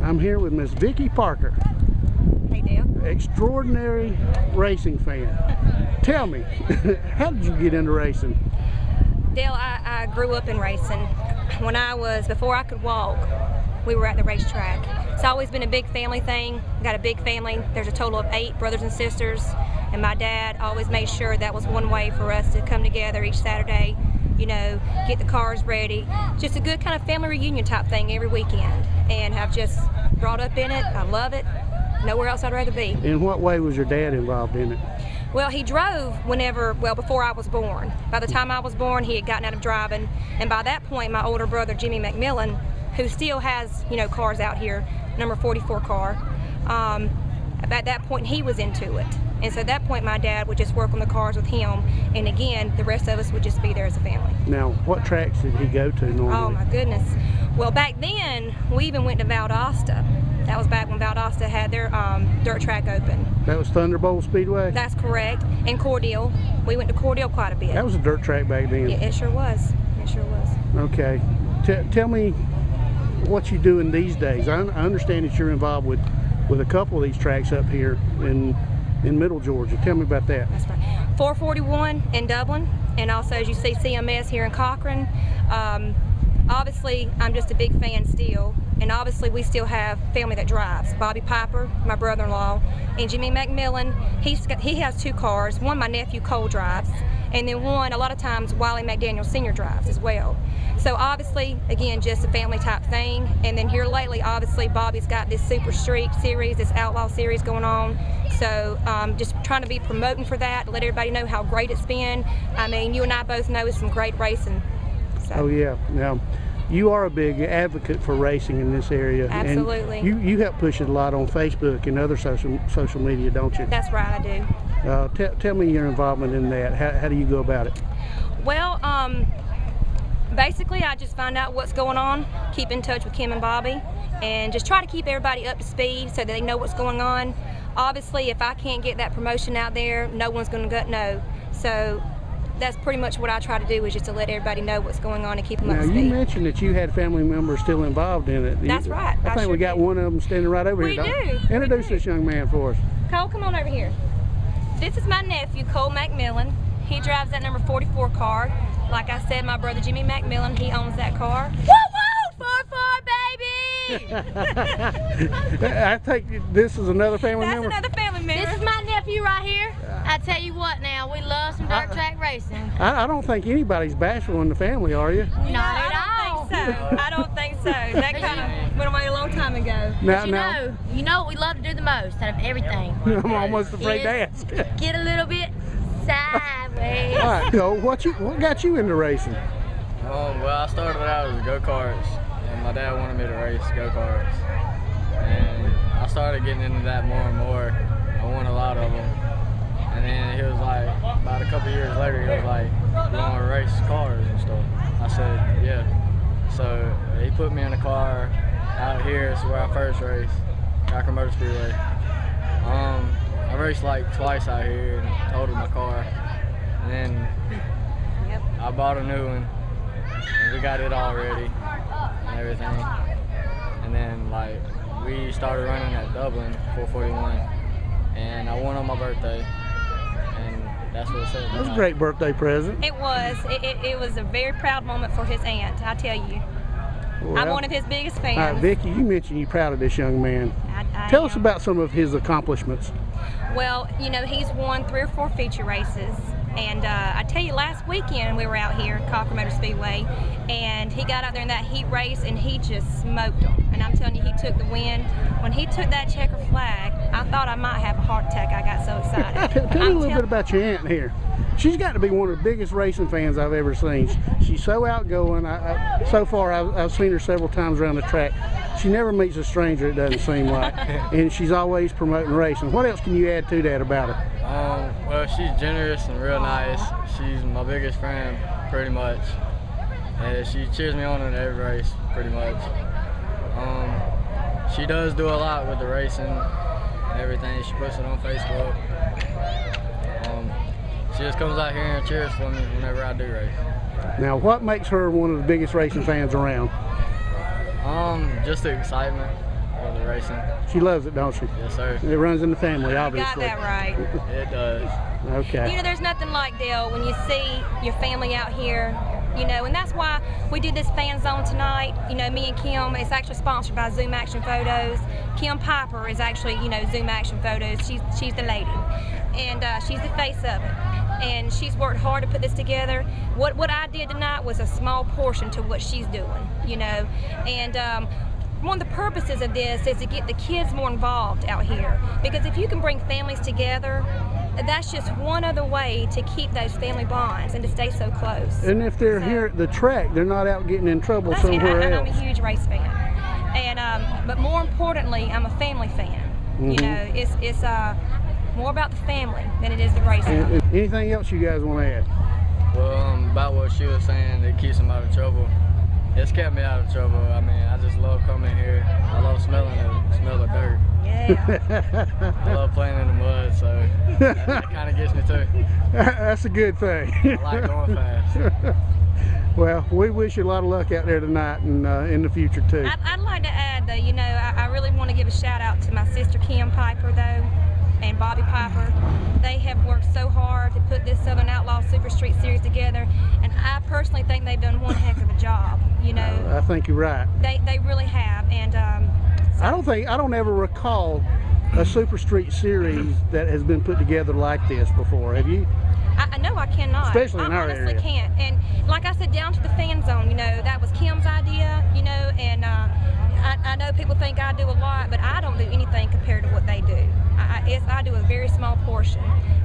I'm here with Miss Vickie Parker. Hey, Dale. Extraordinary racing fan. Tell me, how did you get into racing? Dale, I grew up in racing. Before I could walk, we were at the racetrack. It's always been a big family thing. Got a big family. There's a total of 8 brothers and sisters, and my dad always made sure that was one way for us to come together each Saturday, you know, get the cars ready. Just a good kind of family reunion type thing every weekend. And I've just brought up in it. I love it. Nowhere else I'd rather be. In what way was your dad involved in it? Well, he drove before I was born. By the time I was born, he had gotten out of driving. And by that point, my older brother, Jimmy McMillan, who still has, you know, cars out here, number 44 car, at that point, he was into it. And so at that point, my dad would just work on the cars with him. And again, the rest of us would just be there as a family. Now, what tracks did he go to normally? Oh, my goodness. Well, back then, we even went to Valdosta. That was back when Valdosta had their dirt track open. That was Thunderbolt Speedway? That's correct. And Cordele. We went to Cordele quite a bit. That was a dirt track back then? Yeah, it sure was. It sure was. Okay. Tell me what you're doing these days. I understand that you're involved with a couple of these tracks up here in Middle Georgia. Tell me about that. That's right. 441 in Dublin, and also, as you see, CMS here in Cochran. Obviously, I'm just a big fan still, and obviously we still have family that drives. Bobby Piper, my brother-in-law, and Jimmy McMillan. He has 2 cars. One my nephew Cole drives, and then one a lot of times Wiley McDaniel Sr. drives as well. So obviously, again, just a family type thing. And then here lately, obviously, Bobby's got this Super Streak series, this Outlaw series going on. So just trying to be promoting for that, to let everybody know how great it's been. I mean, you and I both know it's some great racing. So. Oh yeah. Now, you are a big advocate for racing in this area. Absolutely. And you help push it a lot on Facebook and other social media, don't you? That's right, I do. Tell me your involvement in that. How do you go about it? Well, basically, I just find out what's going on, keep in touch with Kim and Bobby, and just try to keep everybody up to speed so that they know what's going on. Obviously, if I can't get that promotion out there, no one's going to know. So that's pretty much what I try to do, is just to let everybody know what's going on and keep them up to speed. Now, you mentioned that you had family members still involved in it. That's right. I think we got one of them standing right over here. We do. Introduce this young man for us. Cole, come on over here. This is my nephew, Cole McMillan. He drives that number 44 car. Like I said, my brother Jimmy McMillan, he owns that car. Woo-woo! 44, baby! I think this is another family member. That's another family member. This is my nephew right here. I tell you what now, we love some dirt track racing. I don't think anybody's bashful in the family, are you? Not at all. I don't think so. That kind of went away a long time ago. You know what we love to do the most out of everything? I'm almost afraid to ask. Get a little bit sideways. All right, Cole, what got you into racing? Well, I started out as go-karts, and my dad wanted me to race go-karts. And I started getting into that more and more. I won a lot of them. And then he was like, about a couple years later, he was like, you want to race cars and stuff? I said, yeah. So he put me in a car out here. It's where I first raced, Cochran Motor Speedway. I raced like twice out here and totaled my car. And then I bought a new one, and we got it all ready and everything. And then like we started running at Dublin 441, and I won on my birthday. That's what it said. That was a great birthday present. It was. It was a very proud moment for his aunt, I tell you. Well, I'm one of his biggest fans. Vickie, you mentioned you're proud of this young man. Tell us about some of his accomplishments. Well, you know, he's won 3 or 4 feature races. And I tell you, last weekend we were out here at Cochran Motor Speedway, and he got out there in that heat race and he just smoked them. And I'm telling you, he took the win. When he took that checker flag, I thought I might have a heart attack. I got so excited. Tell me a little bit about your aunt here. She's got to be one of the biggest racing fans I've ever seen. She's so outgoing. So far, I've seen her several times around the track. She never meets a stranger, it doesn't seem like. And she's always promoting racing. What else can you add to that about her? Well, she's generous and real nice. She's my biggest friend, pretty much. And she cheers me on in every race, pretty much. She does do a lot with the racing and everything. She puts it on Facebook. She just comes out here and cheers for me whenever I do race. Now, what makes her one of the biggest racing fans around? Just the excitement of the racing. She loves it, don't she? Yes, sir. It runs in the family, obviously. You got that right. It does. Okay. You know, there's nothing like, Dale, when you see your family out here, you know, and that's why we do this fan zone tonight. You know, me and Kim, it's actually sponsored by Zoom Action Photos. Kim Piper is actually, you know, Zoom Action Photos. She's the lady, and she's the face of it. And she's worked hard to put this together. What I did tonight was a small portion to what she's doing, you know. And one of the purposes of this is to get the kids more involved out here. Because if you can bring families together, that's just one other way to keep those family bonds and to stay so close. And if they're here at the track, they're not out getting in trouble somewhere else. I'm a huge race fan. And but more importantly, I'm a family fan. You know, it's more about the family than it is the racing. Anything else you guys want to add? Well, about what she was saying, it keeps them out of trouble. It's kept me out of trouble. I mean, I just love coming here. I love smelling the smell of dirt. Yeah. I love playing in the mud, so that kind of gets me too. That's a good thing. I like going fast. Well, we wish you a lot of luck out there tonight and in the future too. I'd like to add, though, you know, I really want to give a shout out to my sister Kim Piper, though, and Bobby Piper. They have worked so hard to put this Southern Outlaw Super Street Series together, and I personally think they've done one heck of a job. You know, I think you're right. They really have, and so I don't ever recall a Super Street Series that has been put together like this before. Have you? I know I cannot. Especially in our I honestly area. Can't. And like I said, down to the fan zone, you know, that was Kim's idea, you know, and I know people think I do a lot, but I don't do anything compared to what they do. I do a very small portion.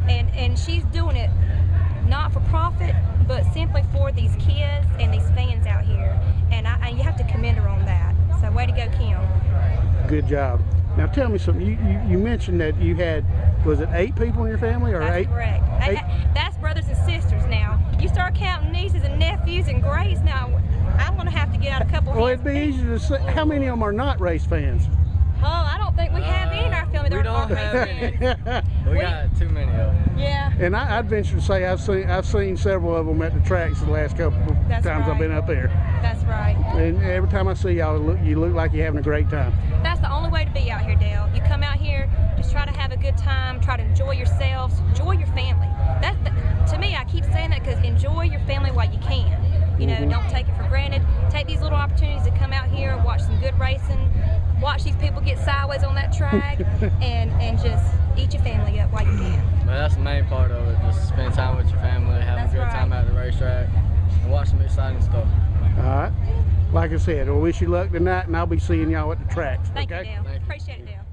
And she's doing it not for profit, but simply for these kids and these fans out here. And you have to commend her on that. So way to go, Kim. Good job. Now tell me something. You mentioned that you had, was it 8 people in your family, or That's 8? correct. Eight? That's brothers and sisters now. You start counting nieces and nephews and greys now. I'm gonna have to get out a couple. Well, it'd be easy to say. How many of them are not race fans? Oh, I don't think we have any in our family that We aren't don't race have fans. any. We got too many of them. Yeah. And I'd venture to say I've seen several of them at the tracks the last couple of That's times I've right. been up there. That's right. And every time I see y'all, you look like you're having a great time. That's the only way to be out here, Dale. You come out here, just try to have a good time, try to enjoy yourselves, enjoy your family. To me, I keep saying that because enjoy your family while you can. You know, don't take it for granted. Take these little opportunities to come out here, watch some good racing, watch these people get sideways on that track, and just eat your family up while you can. But that's the main part of it, just spend time with your family, have That's a good time right. at the racetrack, and watch some exciting stuff. All right. Like I said, I wish you luck tonight, and I'll be seeing y'all at the tracks. Thank okay? you, Dale. Thank you. Appreciate it, Dale.